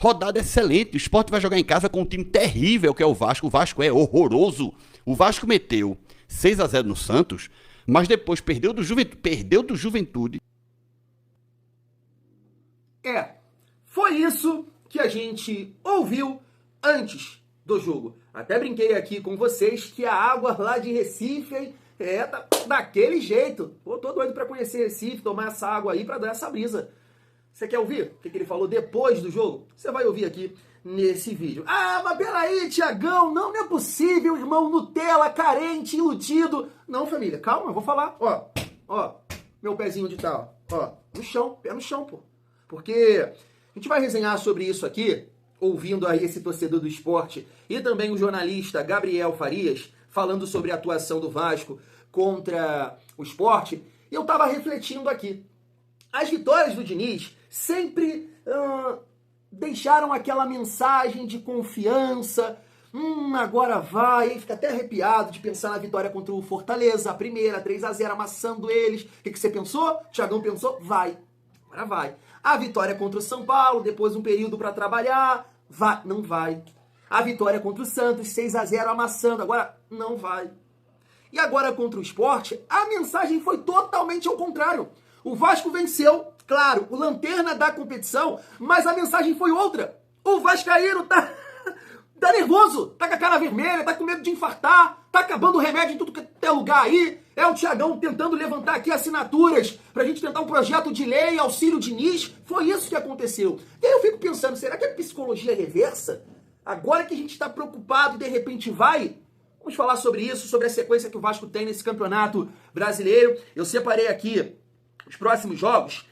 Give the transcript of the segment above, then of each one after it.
Rodada excelente. O Sport vai jogar em casa com um time terrível que é o Vasco. O Vasco é horroroso. O Vasco meteu 6-0 no Santos, mas depois perdeu do Juventude. Foi isso que a gente ouviu antes do jogo. Até brinquei aqui com vocês que a água lá de Recife, hein, tá daquele jeito. Pô, tô doido pra conhecer Recife, tomar essa água aí pra dar essa brisa. Você quer ouvir o que ele falou depois do jogo? Você vai ouvir aqui nesse vídeo. Ah, mas peraí, Tiagão, não é possível, irmão Nutella, carente, iludido. Não, família, calma, eu vou falar. Ó, meu pezinho onde tá, ó, no chão, pé no chão, pô. Porque a gente vai resenhar sobre isso aqui, ouvindo aí esse torcedor do Sport e também o jornalista Gabriel Farias falando sobre a atuação do Vasco contra o Sport. E eu tava refletindo aqui. As vitórias do Diniz sempre deixaram aquela mensagem de confiança. Agora vai. Aí fica até arrepiado de pensar na vitória contra o Fortaleza, a primeira, 3-0, amassando eles. O que você pensou? O Thiagão pensou? Vai. Agora vai. A vitória contra o São Paulo, depois um período para trabalhar. Vai. Não vai. A vitória contra o Santos, 6-0, amassando. Agora não vai. E agora contra o Sport, a mensagem foi totalmente ao contrário. O Vasco venceu, claro, o lanterna da competição, mas a mensagem foi outra. O vascaíno tá nervoso, tá com a cara vermelha, tá com medo de infartar, tá acabando o remédio em tudo que é lugar aí. É o Thiagão tentando levantar aqui assinaturas pra gente tentar um projeto de lei, auxílio Diniz. Foi isso que aconteceu. E aí eu fico pensando, será que é psicologia reversa? Agora que a gente tá preocupado e de repente vai... Vamos falar sobre isso, sobre a sequência que o Vasco tem nesse campeonato brasileiro. Eu separei aqui os próximos jogos,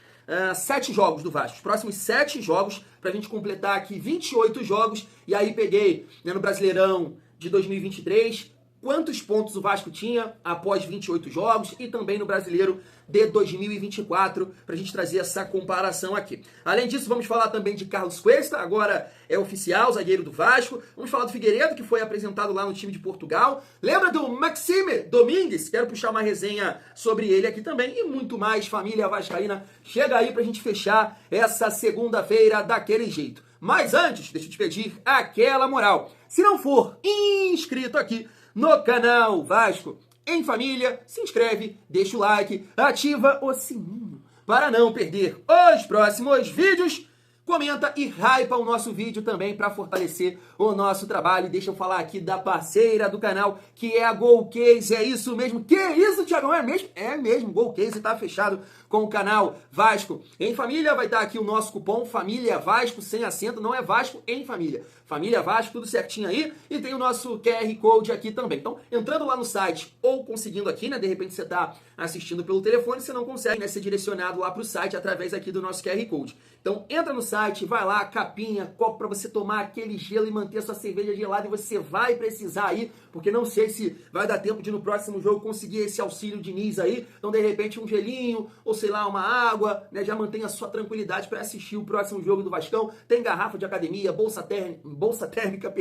7 jogos do Vasco. Os próximos 7 jogos, pra gente completar aqui 28 jogos. E aí peguei, né, no Brasileirão de 2023, quantos pontos o Vasco tinha após 28 jogos. E também no Brasileiro de 2024, pra gente trazer essa comparação aqui. Além disso, vamos falar também de Carlos Cuesta, agora é oficial, zagueiro do Vasco. Vamos falar do Figueiredo, que foi apresentado lá no time de Portugal. Lembra do Maxime Domingues? Quero puxar uma resenha sobre ele aqui também. E muito mais, família vascaína. Chega aí pra gente fechar essa segunda-feira daquele jeito. Mas antes, deixa eu te pedir aquela moral. Se não for inscrito aqui no canal Vasco em Família, se inscreve, deixa o like, ativa o sininho para não perder os próximos vídeos. Comenta e hypa o nosso vídeo também para fortalecer o nosso trabalho. E deixa eu falar aqui da parceira do canal, que é a Golcase. É isso mesmo. Que isso, Thiagão? É mesmo? É mesmo. Golcase está fechado com o canal Vasco em Família. Vai estar aqui o nosso cupom Família Vasco, sem acento. Não é Vasco em Família. Família Vasco, tudo certinho aí. E tem o nosso QR Code aqui também. Então, entrando lá no site ou conseguindo aqui, né? De repente você está assistindo pelo telefone, você não consegue, né, ser direcionado lá para o site através aqui do nosso QR Code. Então, entra no site, vai lá, capinha, copo para você tomar aquele gelo e manter a sua cerveja gelada. E você vai precisar aí, porque não sei se vai dar tempo de no próximo jogo conseguir esse auxílio Diniz aí. Então, de repente, um gelinho ou sei lá, uma água, né? Já mantenha a sua tranquilidade para assistir o próximo jogo do Vascão. Tem garrafa de academia, bolsa térmica,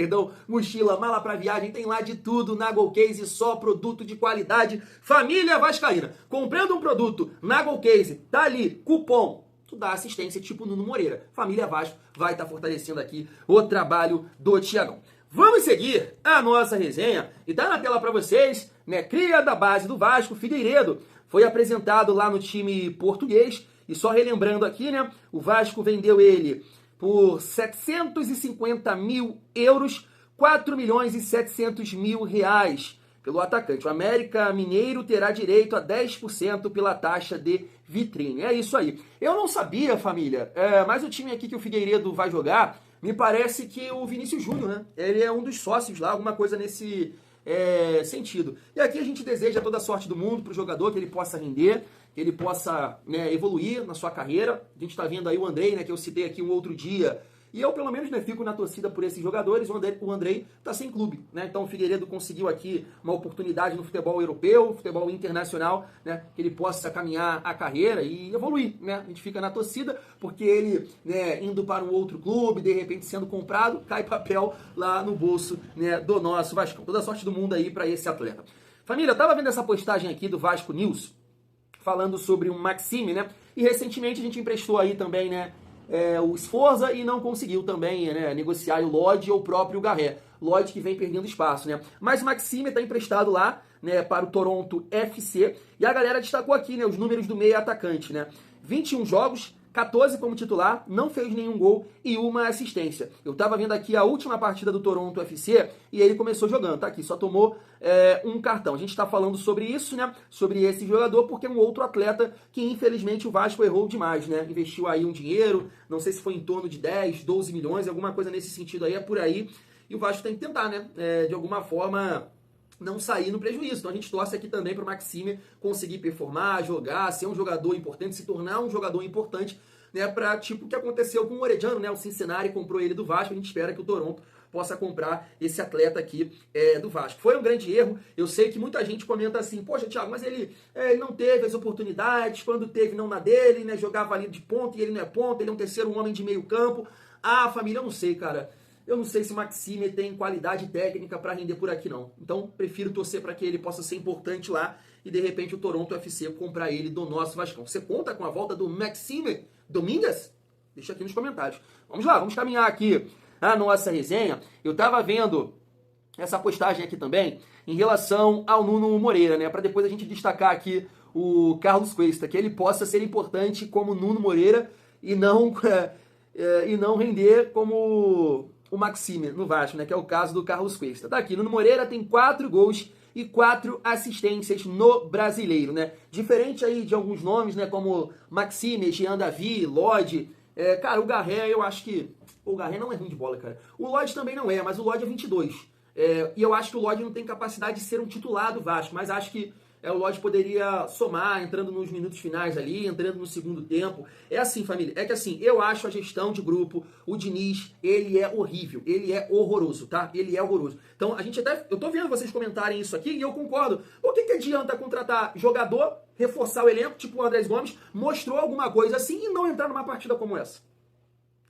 mochila, mala para viagem, tem lá de tudo na Golcase, só produto de qualidade. Família Vascaína, comprando um produto na Golcase, tá ali, cupom, tu dá assistência tipo Nuno Moreira. Família Vasco vai estar fortalecendo aqui o trabalho do Thiagão. Vamos seguir a nossa resenha e tá na tela para vocês, né? Cria da base do Vasco, Figueiredo, foi apresentado lá no time português. E só relembrando aqui, né? O Vasco vendeu ele por 750 mil euros, 4 milhões e 700 mil reais pelo atacante. O América Mineiro terá direito a 10% pela taxa de vitrine. É isso aí. Eu não sabia, família, mas o time aqui que o Figueiredo vai jogar, me parece que o Vinícius Júnior, né? Ele é um dos sócios lá, alguma coisa nesse sentido. E aqui a gente deseja toda a sorte do mundo para o jogador, que ele possa render, que ele possa, né, evoluir na sua carreira. A gente está vendo aí o Andrei, né, que eu citei aqui um outro dia. E eu, pelo menos, né, fico na torcida por esses jogadores. O Andrei está sem clube, né? Então o Figueiredo conseguiu aqui uma oportunidade no futebol europeu, futebol internacional, né? Que ele possa caminhar a carreira e evoluir, né? A gente fica na torcida, porque ele, né, indo para um outro clube, de repente sendo comprado, cai papel lá no bolso, né, do nosso Vascão. Toda a sorte do mundo aí para esse atleta. Família, eu tava vendo essa postagem aqui do Vasco News, falando sobre o Maxime, né? E recentemente a gente emprestou aí também, né, o Sforza e não conseguiu também, né, negociar o Lodge ou o próprio Garré. Lodge que vem perdendo espaço, né? Mas o Maxime está emprestado lá, né, para o Toronto FC. E a galera destacou aqui, né, os números do meia atacante, né? 21 jogos, 14 como titular, não fez nenhum gol e uma assistência. Eu tava vendo aqui a última partida do Toronto FC e ele começou jogando, tá aqui, só tomou um cartão. A gente tá falando sobre isso, né, sobre esse jogador, porque é um outro atleta que infelizmente o Vasco errou demais, né, investiu aí um dinheiro, não sei se foi em torno de 10, 12 milhões, alguma coisa nesse sentido aí, é por aí, e o Vasco tem que tentar, né, de alguma forma não sair no prejuízo. Então a gente torce aqui também para o Maxime conseguir performar, jogar, ser um jogador importante, se tornar um jogador importante, né, para tipo o que aconteceu com o Orediano, né, o Cincinnati comprou ele do Vasco, a gente espera que o Toronto possa comprar esse atleta aqui do Vasco. Foi um grande erro, eu sei que muita gente comenta assim, poxa Thiago, mas ele não teve as oportunidades, quando teve não na dele, né, jogava ali de ponta e ele não é ponta, ele é um terceiro homem de meio campo. Ah, família, eu não sei, cara. Eu não sei se o Maxime tem qualidade técnica para render por aqui, não. Então, prefiro torcer para que ele possa ser importante lá e, de repente, o Toronto FC comprar ele do nosso Vascão. Você conta com a volta do Maxime Domingues? Deixa aqui nos comentários. Vamos lá, vamos caminhar aqui a nossa resenha. Eu estava vendo essa postagem aqui também em relação ao Nuno Moreira, né? Para depois a gente destacar aqui o Carlos Cuesta, que ele possa ser importante como Nuno Moreira e não render como o Maxime no Vasco, né, que é o caso do Carlos Cuesta. Tá aqui, Nuno Moreira tem 4 gols e 4 assistências no Brasileiro, né? Diferente aí de alguns nomes, né, como Maxime, Jean Davi, Lodge. Cara, o Garré, eu acho que... O Garré não é ruim de bola, cara. O Lodge também não é, mas o Lodge é 22. E eu acho que o Lodge não tem capacidade de ser um titular do Vasco, mas acho que o Lodge poderia somar, entrando nos minutos finais ali, entrando no segundo tempo. É assim, família, é que assim, eu acho a gestão de grupo, o Diniz, ele é horrível, ele é horroroso, tá? Ele é horroroso. Então, a gente até, eu tô vendo vocês comentarem isso aqui e eu concordo. Por que adianta contratar jogador, reforçar o elenco, tipo o Andrés Gomes, mostrou alguma coisa assim e não entrar numa partida como essa?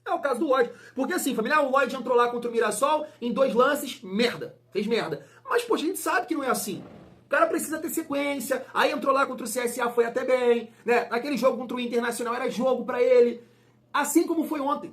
É o caso do Lodge. Porque assim, família, o Lodge entrou lá contra o Mirassol, em 2 lances, merda, fez merda. Mas, poxa, a gente sabe que não é assim. O cara precisa ter sequência, aí entrou lá contra o CSA, foi até bem, né? Aquele jogo contra o Internacional era jogo pra ele. Assim como foi ontem.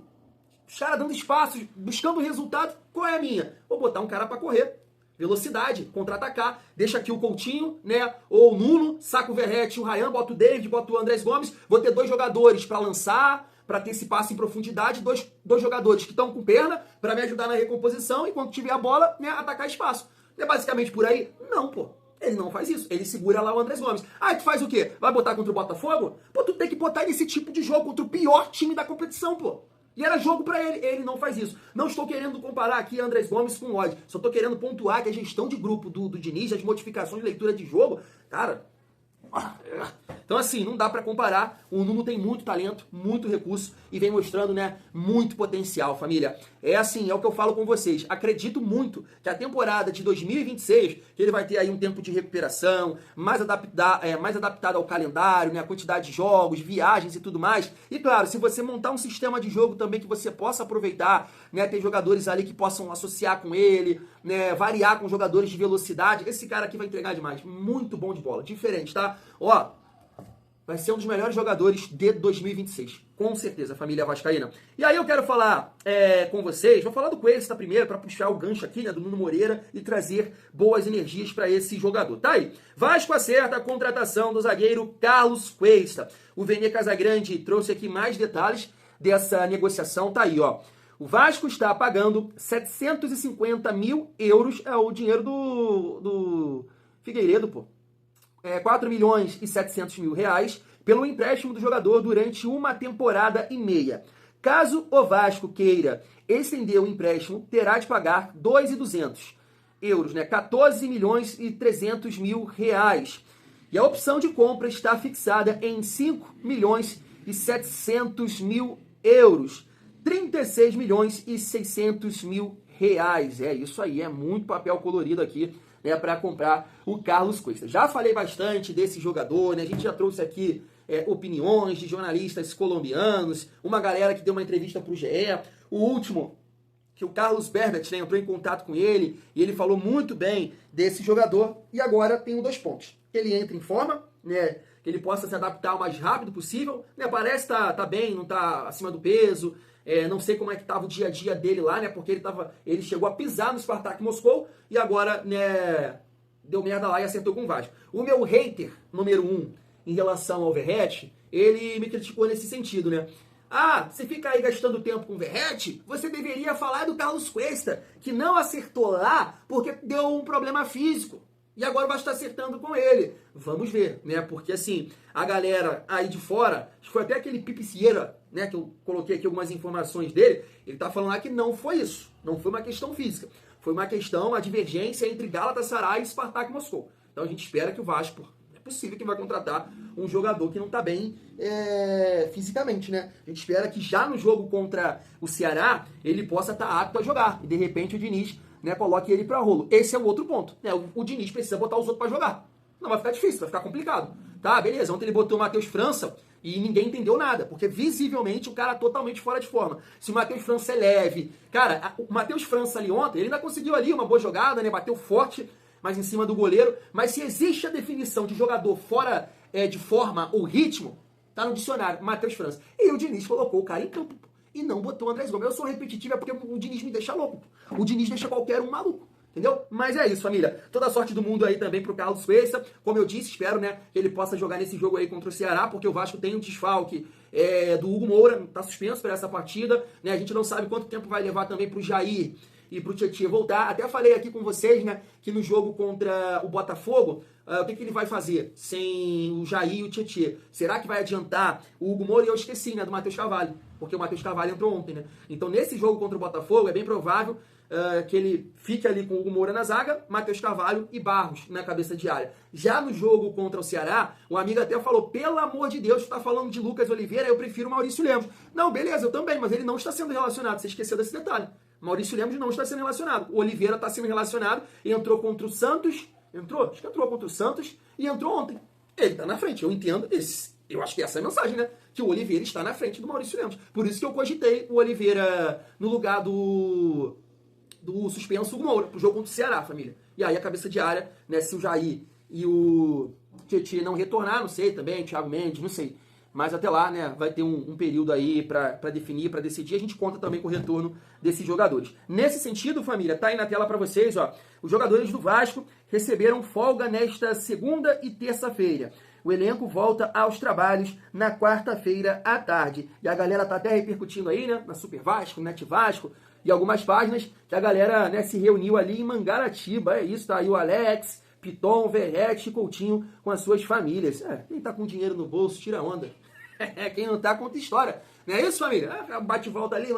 Os caras dando espaço, buscando resultado. Qual é a minha? Vou botar um cara pra correr. Velocidade, contra-atacar. Deixa aqui o Coutinho, né? Ou o Nuno, saca o Verratti, o Ryan, bota o David, bota o Andrés Gomes. Vou ter 2 jogadores pra lançar, para ter esse passe em profundidade, dois jogadores que estão com perna para me ajudar na recomposição e quando tiver a bola, né, atacar espaço. É basicamente por aí? Não, pô. Ele não faz isso. Ele segura lá o Andrés Gomes. Ah, tu faz o quê? Vai botar contra o Botafogo? Pô, tu tem que botar nesse tipo de jogo contra o pior time da competição, pô. E era jogo pra ele. Ele não faz isso. Não estou querendo comparar aqui Andrés Gomes com o Lodge. Só estou querendo pontuar que a gestão de grupo do Diniz, as modificações de leitura de jogo, cara... Então assim, não dá pra comparar. O Nuno tem muito talento, muito recurso e vem mostrando, né, muito potencial, família. É assim, é o que eu falo com vocês. Acredito muito que a temporada de 2026, que ele vai ter aí um tempo de recuperação, mais adaptado ao calendário, né, a quantidade de jogos, viagens e tudo mais. E claro, se você montar um sistema de jogo também que você possa aproveitar, né, ter jogadores ali que possam associar com ele, né, variar com jogadores de velocidade, esse cara aqui vai entregar demais. Muito bom de bola, diferente, tá? Ó, vai ser um dos melhores jogadores de 2026. Com certeza, família vascaína. E aí eu quero falar com vocês, vou falar do Cuesta primeiro, para puxar o gancho aqui, né, do Nuno Moreira e trazer boas energias para esse jogador. Tá aí. Vasco acerta a contratação do zagueiro Carlos Cuesta. O Vene Casagrande trouxe aqui mais detalhes dessa negociação. Tá aí, ó. O Vasco está pagando 750 mil euros, é o dinheiro do Figueiredo, pô. 4 milhões e 700 mil reais pelo empréstimo do jogador durante 1 temporada e meia. Caso o Vasco queira estender o empréstimo, terá de pagar 2.200 euros, né? 14 milhões e 300 mil reais. E a opção de compra está fixada em 5 milhões e 700 mil euros. 36 milhões e 600 mil reais. É isso aí, é muito papel colorido aqui, né, para comprar o Carlos Cuesta. Já falei bastante desse jogador, né? A gente já trouxe aqui opiniões de jornalistas colombianos, uma galera que deu uma entrevista para o GE. O último, que o Carlos Berbet, né, entrou em contato com ele e ele falou muito bem desse jogador. E agora tem 2 pontos. Ele entra em forma né, que ele possa se adaptar o mais rápido possível, né, parece tá bem, não tá acima do peso, não sei como é que tava o dia a dia dele lá, né, porque ele chegou a pisar no Spartak Moscou e agora, né, deu merda lá e acertou com o Vasco. O meu hater número 1 em relação ao Verratti, ele me criticou nesse sentido, né? Ah, você fica aí gastando tempo com o Verratti, você deveria falar do Carlos Cuesta, que não acertou lá porque deu um problema físico. E agora vai estar acertando com ele. Vamos ver, né? Porque assim, a galera aí de fora, acho que foi até aquele Pipi Sierra, né? Que eu coloquei aqui algumas informações dele, ele tá falando lá que não foi isso. Não foi uma questão física. Foi uma questão, uma divergência entre Galatasaray e Spartak Moscou. Então a gente espera que o Vasco, é possível que vai contratar um jogador que não tá bem fisicamente, né? A gente espera que já no jogo contra o Ceará, ele possa estar apto a jogar. E de repente o Diniz, né, coloque ele para rolo. Esse é o outro ponto, né? O Diniz precisa botar os outros para jogar. Não vai ficar difícil, vai ficar complicado. Tá, beleza. Ontem ele botou o Matheus França e ninguém entendeu nada, porque visivelmente o cara totalmente fora de forma. Se o Matheus França é leve... Cara, o Matheus França ali ontem, ele ainda conseguiu ali uma boa jogada, né? Bateu forte, mas em cima do goleiro. Mas se existe a definição de jogador fora de forma ou ritmo, tá no dicionário, Matheus França. E o Diniz colocou o cara em campo e não botou o Andrés Gomes. Eu sou repetitivo, é porque o Diniz me deixa louco. O Diniz deixa qualquer um maluco. Entendeu? Mas é isso, família. Toda a sorte do mundo aí também pro Carlos Cuesta. Como eu disse, espero, né, que ele possa jogar nesse jogo aí contra o Ceará, porque o Vasco tem um desfalque do Hugo Moura, tá suspenso para essa partida, né? A gente não sabe quanto tempo vai levar também pro Jair e pro Tietchan voltar. Até falei aqui com vocês, né, que no jogo contra o Botafogo, o que ele vai fazer sem o Jair e o Tietchan? Será que vai adiantar o Hugo Moura? E eu esqueci, né, do Matheus Carvalho, porque o Matheus Carvalho entrou ontem, né? Então nesse jogo contra o Botafogo é bem provável que ele fique ali com o Hugo Moura na zaga, Matheus Carvalho e Barros na cabeça de área. Já no jogo contra o Ceará, um amigo até falou, pelo amor de Deus, tu tá falando de Lucas Oliveira, eu prefiro o Maurício Lemos. Não, beleza, eu também, mas ele não está sendo relacionado, você esqueceu desse detalhe. Maurício Lemos não está sendo relacionado. O Oliveira está sendo relacionado e entrou contra o Santos, acho que entrou contra o Santos e entrou ontem. Ele tá na frente, eu entendo isso. Eu acho que essa é a mensagem, né? Que o Oliveira está na frente do Maurício Lemos. Por isso que eu cogitei o Oliveira no lugar do suspenso Hugo Moura, pro jogo contra o Ceará, família. E aí a cabeça de área, né, se o Jair e o Tietchan não retornar, não sei também, Thiago Mendes, não sei. Mas até lá, né, vai ter um período aí pra definir, pra decidir. A gente conta também com o retorno desses jogadores. Nesse sentido, família, tá aí na tela pra vocês, ó. Os jogadores do Vasco receberam folga nesta segunda e terça-feira. O elenco volta aos trabalhos na quarta-feira à tarde. E a galera tá até repercutindo aí, né, na Super Vasco, Net Vasco, e algumas páginas que a galera, né, se reuniu ali em Mangaratiba. É isso, tá aí o Alex, Piton, Verratti e Coutinho com as suas famílias. Quem tá com dinheiro no bolso, tira onda. Quem não tá, conta história. Não é isso, família? Bate e volta ali,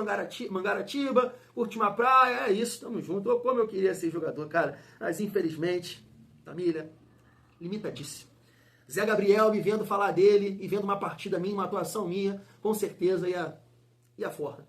Mangaratiba, curte uma praia, é isso, tamo junto. Como eu queria ser jogador, cara. Mas infelizmente, família, limitadíssimo. Zé Gabriel me vendo falar dele e vendo uma partida minha, uma atuação minha, com certeza ia fora.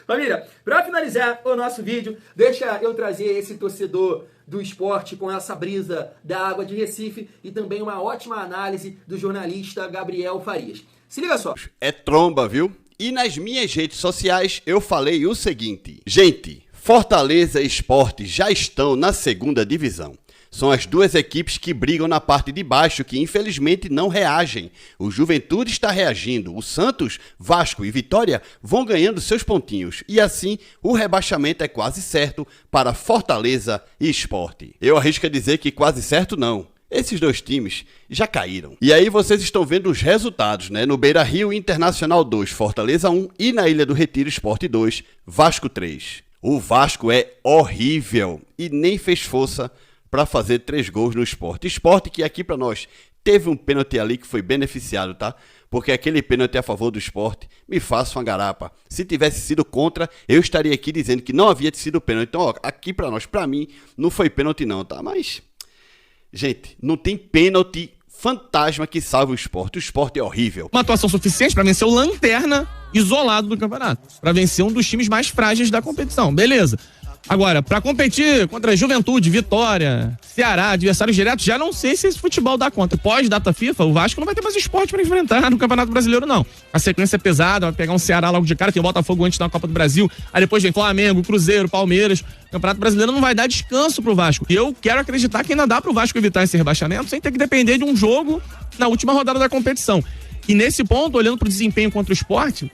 Família, para finalizar o nosso vídeo, deixa eu trazer esse torcedor do esporte com essa brisa da água de Recife e também uma ótima análise do jornalista Gabriel Farias. Se liga só. É tromba, viu? E nas minhas redes sociais eu falei o seguinte: gente, Fortaleza e Sport já estão na segunda divisão. São as duas equipes que brigam na parte de baixo, que infelizmente não reagem. O Juventude está reagindo. O Santos, Vasco e Vitória vão ganhando seus pontinhos. E assim, o rebaixamento é quase certo para Fortaleza e Sport. Eu arrisco a dizer que quase certo não. Esses dois times já caíram. E aí vocês estão vendo os resultados, né? No Beira-Rio, Internacional 2, Fortaleza 1 e na Ilha do Retiro, Sport 2, Vasco 3. O Vasco é horrível e nem fez força para fazer 3 gols no Sport. Sport que aqui para nós teve um pênalti ali que foi beneficiado, tá? Porque aquele pênalti a favor do Sport, me faça uma garapa. Se tivesse sido contra, eu estaria aqui dizendo que não havia sido pênalti. Então, ó, aqui para nós, para mim, não foi pênalti não, tá? Mas, gente, não tem pênalti fantasma que salve o Sport. O Sport é horrível. Uma atuação suficiente para vencer o Lanterna isolado do campeonato. Para vencer um dos times mais frágeis da competição. Beleza. Agora, pra competir contra Juventude, Vitória, Ceará, adversários diretos, já não sei se esse futebol dá conta. Pós-data FIFA, o Vasco não vai ter mais esporte pra enfrentar no Campeonato Brasileiro, não. A sequência é pesada, vai pegar um Ceará logo de cara, tem o Botafogo antes da Copa do Brasil, aí depois vem Flamengo, Cruzeiro, Palmeiras. O Campeonato Brasileiro não vai dar descanso pro Vasco. E eu quero acreditar que ainda dá pro Vasco evitar esse rebaixamento sem ter que depender de um jogo na última rodada da competição. E nesse ponto, olhando pro desempenho contra o Sport,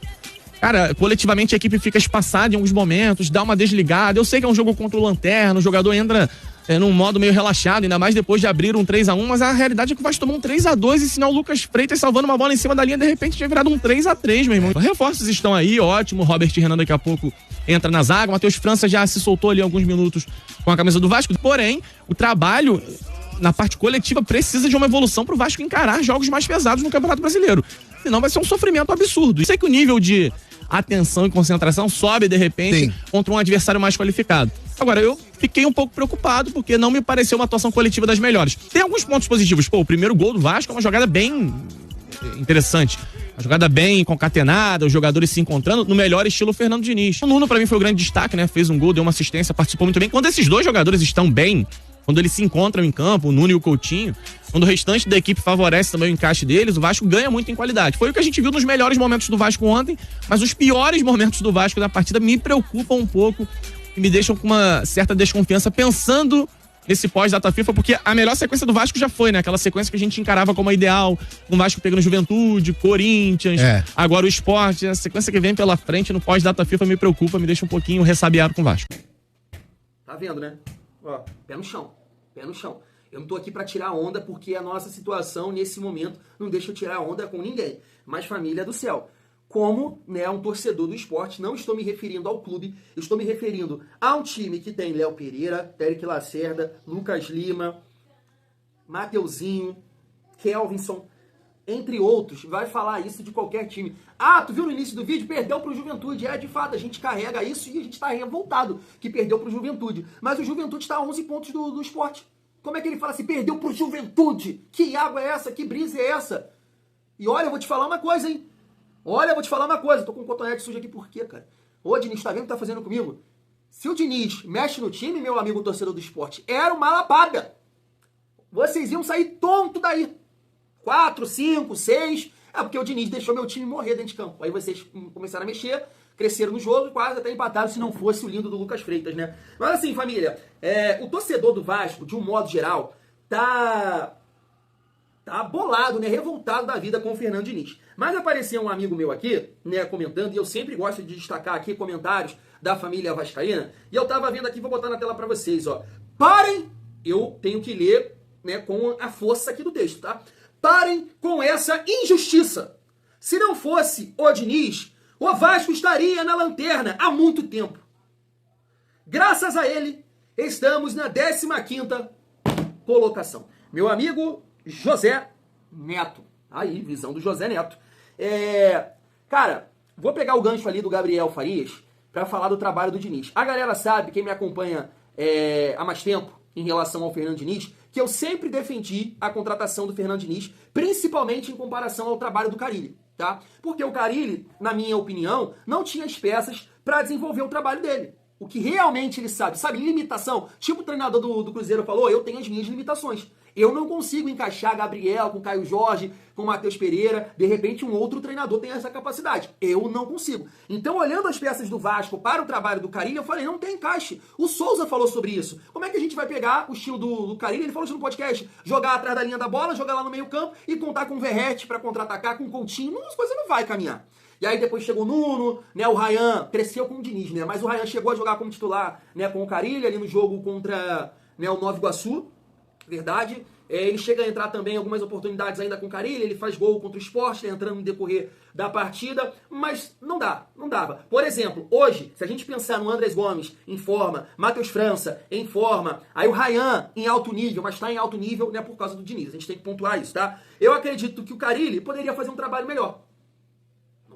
cara, coletivamente a equipe fica espaçada em alguns momentos, dá uma desligada. Eu sei que é um jogo contra o Lanterna, o jogador entra num modo meio relaxado, ainda mais depois de abrir um 3-1, mas a realidade é que o Vasco tomou um 3-2 e sinal o Lucas Freitas salvando uma bola em cima da linha, de repente tinha virado um 3-3, meu irmão. Reforços estão aí, ótimo, Robert Renan daqui a pouco entra na zaga, Matheus França já se soltou ali alguns minutos com a camisa do Vasco, porém, o trabalho na parte coletiva precisa de uma evolução pro Vasco encarar jogos mais pesados no Campeonato Brasileiro, senão vai ser um sofrimento absurdo. Sei que o nível de atenção e concentração sobe de repente contra um adversário mais qualificado. Agora, eu fiquei um pouco preocupado porque não me pareceu uma atuação coletiva das melhores. Tem alguns pontos positivos. Pô, o primeiro gol do Vasco é uma jogada bem interessante. Uma jogada bem concatenada, os jogadores se encontrando no melhor estilo Fernando Diniz. O Nuno, pra mim, foi o grande destaque, né? Fez um gol, deu uma assistência, participou muito bem. Quando esses dois jogadores estão bem, quando eles se encontram em campo, o Nuno e o Coutinho, quando o restante da equipe favorece também o encaixe deles, o Vasco ganha muito em qualidade. Foi o que a gente viu nos melhores momentos do Vasco ontem, mas os piores momentos do Vasco da partida me preocupam um pouco e me deixam com uma certa desconfiança pensando nesse pós-data FIFA, porque a melhor sequência do Vasco já foi, né? Aquela sequência que a gente encarava como a ideal, com o Vasco pegando Juventude, Corinthians, agora o Sport. A sequência que vem pela frente no pós-data FIFA me preocupa, me deixa um pouquinho ressabiado com o Vasco. Tá vendo, né? Ó, pé no chão, pé no chão. Eu não tô aqui pra tirar onda porque a nossa situação nesse momento não deixa eu tirar onda com ninguém. Mas família do céu. Como, né, um torcedor do esporte, não estou me referindo ao clube, estou me referindo a um time que tem Léo Pereira, Téric Lacerda, Lucas Lima, Mateuzinho, Kelvinson, entre outros. Vai falar isso de qualquer time. Ah, tu viu no início do vídeo? Perdeu pro Juventude. É, de fato, a gente carrega isso e a gente tá revoltado que perdeu pro Juventude. Mas o Juventude está a 11 pontos do esporte. Como é que ele fala assim, perdeu pro Juventude? Que água é essa? Que brisa é essa? E olha, eu vou te falar uma coisa, hein? Olha, eu vou te falar uma coisa. Tô com um cotonete sujo aqui por quê, cara? Ô, Diniz, tá vendo o que tá fazendo comigo? Se o Diniz mexe no time, meu amigo torcedor do esporte, era uma lapada. Vocês iam sair tonto daí. 4, 5, 6. É porque o Diniz deixou meu time morrer dentro de campo. Aí vocês começaram a mexer, cresceram no jogo e quase até empataram se não fosse o lindo do Lucas Freitas, né? Mas assim, família, o torcedor do Vasco, de um modo geral, tá bolado, né? Revoltado da vida com o Fernando Diniz. Mas apareceu um amigo meu aqui, né, comentando, e eu sempre gosto de destacar aqui comentários da família vascaína, e eu tava vendo aqui, vou botar na tela pra vocês, ó. Parem, eu tenho que ler, né, com a força aqui do texto, tá? Parem com essa injustiça. Se não fosse o Diniz, o Vasco estaria na lanterna há muito tempo. Graças a ele, estamos na 15ª colocação. Meu amigo José Neto. Aí, visão do José Neto. Cara, vou pegar o gancho ali do Gabriel Farias para falar do trabalho do Diniz. A galera sabe, quem me acompanha há mais tempo em relação ao Fernando Diniz, que eu sempre defendi a contratação do Fernando Diniz, principalmente em comparação ao trabalho do Carille, tá? Porque o Carille, na minha opinião, não tinha as peças para desenvolver o trabalho dele. O que realmente ele sabe, limitação. Tipo o treinador do Cruzeiro falou, eu tenho as minhas limitações. Eu não consigo encaixar Gabriel com Caio Jorge, com Matheus Pereira. De repente, um outro treinador tem essa capacidade. Eu não consigo. Então, olhando as peças do Vasco para o trabalho do Carille, eu falei, não tem encaixe. O Souza falou sobre isso. Como é que a gente vai pegar o estilo do Carille? Ele falou isso no podcast. Jogar atrás da linha da bola, jogar lá no meio campo e contar com o Verratti para contra-atacar, com o Coutinho. As coisas não vai caminhar. E aí depois chegou o Nuno, né, o Ryan cresceu com o Diniz, né, mas o Ryan chegou a jogar como titular, né, com o Carille ali no jogo contra, né, o Nova Iguaçu, verdade. Ele chega a entrar também em algumas oportunidades ainda com o Carille, ele faz gol contra o Sport, né, entrando no decorrer da partida, mas não dava. Por exemplo, hoje, se a gente pensar no Andrés Gomes em forma, Matheus França em forma, aí o Ryan em alto nível, mas está em alto nível, né, por causa do Diniz, a gente tem que pontuar isso, tá? Eu acredito que o Carille poderia fazer um trabalho melhor.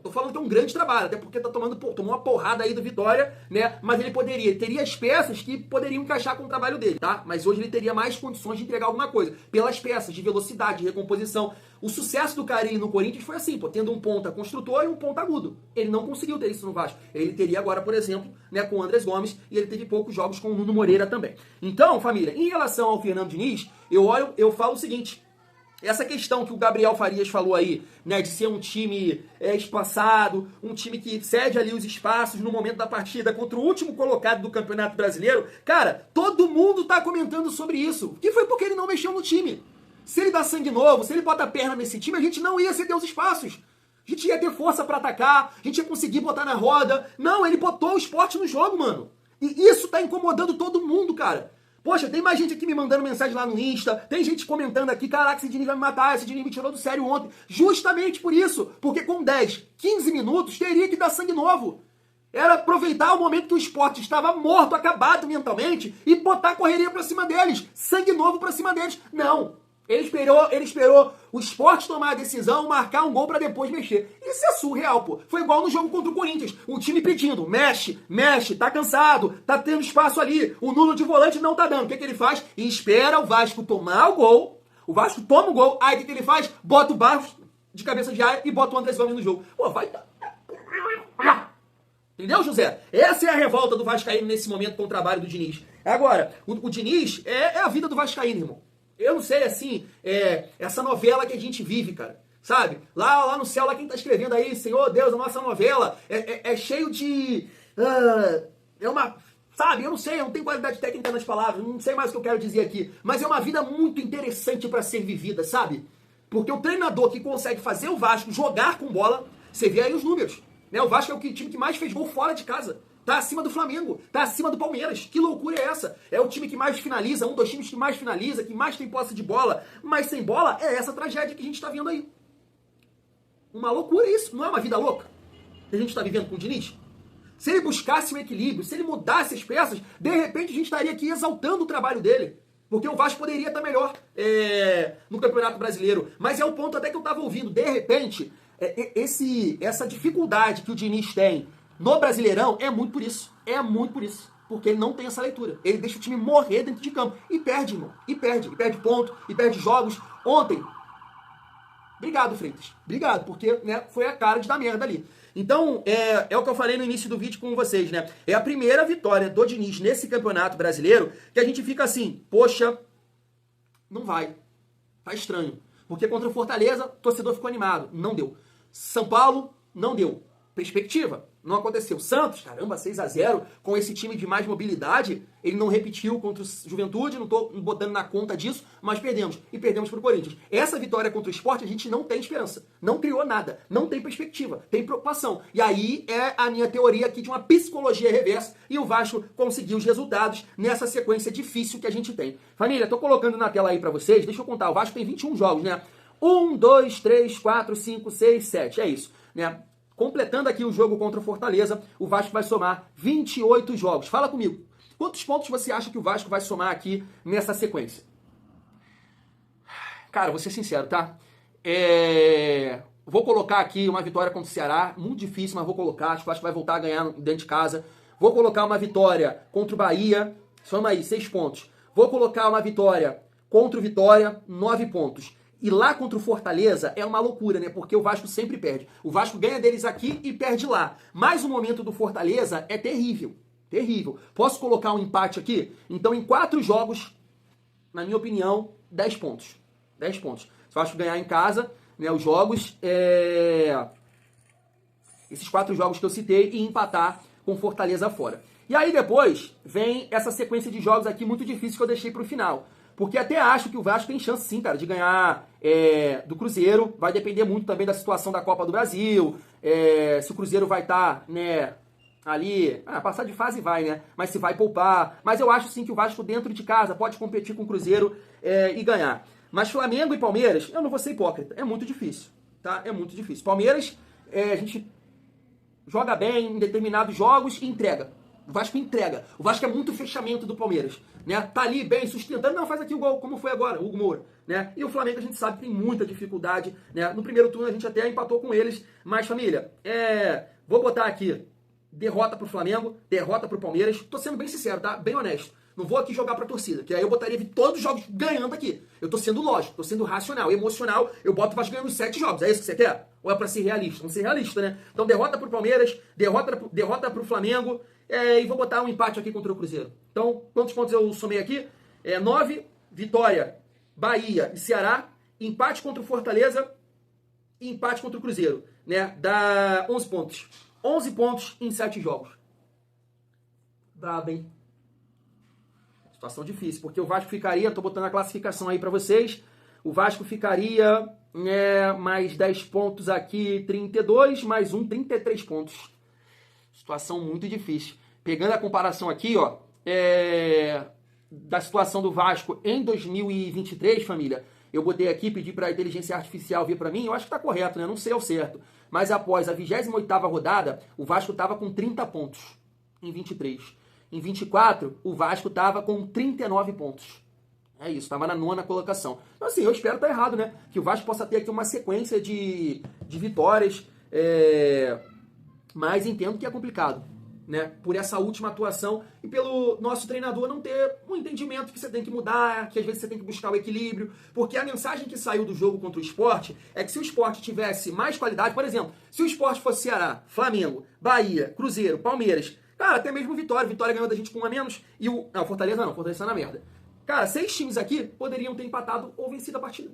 Tô falando que é um grande trabalho, até porque tomou uma porrada aí do Vitória, né? Mas ele teria as peças que poderiam encaixar com o trabalho dele, tá? Mas hoje ele teria mais condições de entregar alguma coisa. Pelas peças de velocidade, de recomposição. O sucesso do Carille no Corinthians foi assim, tendo um ponta construtor e um ponta agudo. Ele não conseguiu ter isso no Vasco. Ele teria agora, por exemplo, né, com o Andrés Gomes, e ele teve poucos jogos com o Nuno Moreira também. Então, família, em relação ao Fernando Diniz, eu falo o seguinte: essa questão que o Gabriel Farias falou aí, né, de ser um time espaçado, um time que cede ali os espaços no momento da partida contra o último colocado do Campeonato Brasileiro, cara, todo mundo tá comentando sobre isso. Que foi porque ele não mexeu no time. Se ele dá sangue novo, se ele bota a perna nesse time, a gente não ia ceder os espaços. A gente ia ter força pra atacar, a gente ia conseguir botar na roda. Não, ele botou o Sport no jogo, mano. E isso tá incomodando todo mundo, cara. Poxa, tem mais gente aqui me mandando mensagem lá no Insta, tem gente comentando aqui, caraca, esse Diniz vai me matar, esse Diniz me tirou do sério ontem. Justamente por isso, porque com 10, 15 minutos teria que dar sangue novo. Era aproveitar o momento que o Sport estava morto, acabado mentalmente, e botar a correria pra cima deles, sangue novo pra cima deles. Não. Ele esperou o Sport tomar a decisão, marcar um gol pra depois mexer. Isso é surreal, pô. Foi igual no jogo contra o Corinthians. O time pedindo, mexe, tá cansado, tá tendo espaço ali. O Nuno de volante não tá dando. O que ele faz? E espera o Vasco tomar o gol. O Vasco toma o gol. Aí o que ele faz? Bota o Barros de cabeça de área e bota o Andrés Gomes no jogo. Pô, vai... Entendeu, José? Essa é a revolta do Vascaíno nesse momento com o trabalho do Diniz. Agora, o Diniz é a vida do Vascaíno, irmão. Eu não sei, assim, essa novela que a gente vive, cara, sabe? Lá no céu, lá quem tá escrevendo aí, Senhor Deus, a nossa novela é cheio de... Sabe, eu não sei, eu não tenho qualidade técnica nas palavras, não sei mais o que eu quero dizer aqui, mas é uma vida muito interessante pra ser vivida, sabe? Porque o treinador que consegue fazer o Vasco jogar com bola, você vê aí os números, né? O Vasco é o time que mais fez gol fora de casa. Tá acima do Flamengo, tá acima do Palmeiras. Que loucura é essa? É o time que mais finaliza, um dos times que mais finaliza, que mais tem posse de bola, mas sem bola é essa tragédia que a gente tá vendo aí. Uma loucura isso, não é uma vida louca que a gente tá vivendo com o Diniz? Se ele buscasse um equilíbrio, se ele mudasse as peças, de repente a gente estaria aqui exaltando o trabalho dele. Porque o Vasco poderia estar melhor no Campeonato Brasileiro. Mas é o ponto até que eu tava ouvindo. De repente, essa dificuldade que o Diniz tem no Brasileirão é muito por isso. É muito por isso. Porque ele não tem essa leitura. Ele deixa o time morrer dentro de campo. E perde, irmão. E perde ponto. E perde jogos. Ontem. Obrigado, Freitas. Obrigado. Porque, né, foi a cara de dar merda ali. Então, é o que eu falei no início do vídeo com vocês, né? É a primeira vitória do Diniz nesse Campeonato Brasileiro que a gente fica assim, poxa, não vai. Tá estranho. Porque contra o Fortaleza, o torcedor ficou animado. Não deu. São Paulo, não deu. Perspectiva, não aconteceu. Santos, caramba, 6-0, com esse time de mais mobilidade, ele não repetiu contra o Juventude, não tô botando na conta disso, mas perdemos. E perdemos pro Corinthians. Essa vitória contra o Sport, a gente não tem esperança. Não criou nada. Não tem perspectiva. Tem preocupação. E aí é a minha teoria aqui de uma psicologia reversa, e o Vasco conseguiu os resultados nessa sequência difícil que a gente tem. Família, tô colocando na tela aí pra vocês, deixa eu contar, o Vasco tem 21 jogos, né? 1, 2, 3, 4, 5, 6, 7, é isso, né? Completando aqui o jogo contra o Fortaleza, o Vasco vai somar 28 jogos. Fala comigo, quantos pontos você acha que o Vasco vai somar aqui nessa sequência? Cara, vou ser sincero, tá? Vou colocar aqui uma vitória contra o Ceará, muito difícil, mas vou colocar. Acho que o Vasco vai voltar a ganhar dentro de casa. Vou colocar uma vitória contra o Bahia, soma aí, 6 pontos. Vou colocar uma vitória contra o Vitória, 9 pontos. E lá contra o Fortaleza é uma loucura, né? Porque o Vasco sempre perde. O Vasco ganha deles aqui e perde lá. Mas o momento do Fortaleza é terrível. Terrível. Posso colocar um empate aqui? Então, em 4 jogos, na minha opinião, 10 pontos. 10 pontos. Se o Vasco ganhar em casa, né, os jogos, esses 4 jogos que eu citei, e empatar com Fortaleza fora. E aí depois vem essa sequência de jogos aqui muito difícil que eu deixei pro final. Porque até acho que o Vasco tem chance sim, cara, de ganhar do Cruzeiro. Vai depender muito também da situação da Copa do Brasil. Se o Cruzeiro vai estar, né, ali... passar de fase vai, né? Mas se vai poupar. Mas eu acho sim que o Vasco dentro de casa pode competir com o Cruzeiro e ganhar. Mas Flamengo e Palmeiras, eu não vou ser hipócrita. É muito difícil, tá? É muito difícil. Palmeiras, a gente joga bem em determinados jogos e entrega. O Vasco entrega. O Vasco é muito fechamento do Palmeiras, né? Tá ali bem, sustentando, não, faz aqui o gol, como foi agora, o Hugo Moura, né? E o Flamengo a gente sabe que tem muita dificuldade, né? No primeiro turno a gente até empatou com eles, mas família, vou botar aqui, derrota pro Flamengo, derrota pro Palmeiras, tô sendo bem sincero, tá? Bem honesto. Não vou aqui jogar pra torcida, que aí eu botaria todos os jogos ganhando aqui. Eu tô sendo lógico, tô sendo racional, emocional, eu boto o Vasco ganhando 7 jogos, é isso que você quer? Ou é pra ser realista? Vamos ser realista, né? Então derrota pro Palmeiras, derrota pro Flamengo, e vou botar um empate aqui contra o Cruzeiro. Então, quantos pontos eu somei aqui? 9, Vitória, Bahia e Ceará, empate contra o Fortaleza e empate contra o Cruzeiro, né? Dá 11 pontos. 11 pontos em 7 jogos. Brabo, hein? Situação difícil, porque o Vasco ficaria, tô botando a classificação aí pra vocês, o Vasco ficaria mais 10 pontos aqui, 32, mais 33 pontos. Situação muito difícil. Pegando a comparação aqui, ó, da situação do Vasco em 2023, família, eu botei aqui, pedi pra inteligência artificial vir pra mim, eu acho que tá correto, né? Não sei ao certo. Mas após a 28ª rodada, o Vasco tava com 30 pontos em 23. Em 24, o Vasco estava com 39 pontos. É isso, estava na 9ª colocação. Então assim, eu espero estar errado, né? Que o Vasco possa ter aqui uma sequência de vitórias, mas entendo que é complicado, né? Por essa última atuação e pelo nosso treinador não ter um entendimento que você tem que mudar, que às vezes você tem que buscar o equilíbrio, porque a mensagem que saiu do jogo contra o Sport é que se o Sport tivesse mais qualidade, por exemplo, se o Sport fosse Ceará, Flamengo, Bahia, Cruzeiro, Palmeiras, cara, até mesmo Vitória. Vitória ganhou da gente com 1 a menos. E não, Fortaleza não. Fortaleza tá na merda. Cara, 6 times aqui poderiam ter empatado ou vencido a partida.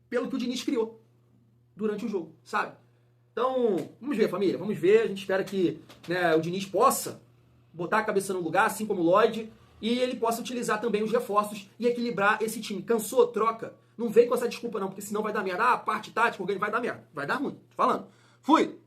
Pelo que o Diniz criou durante o jogo, sabe? Então, vamos ver, família. Vamos ver. A gente espera que, né, o Diniz possa botar a cabeça no lugar, assim como o Lloyd, e ele possa utilizar também os reforços e equilibrar esse time. Cansou? Troca. Não vem com essa desculpa não, porque senão vai dar merda. Ah, parte tática, alguém vai dar merda. Vai dar ruim. Tô falando. Fui!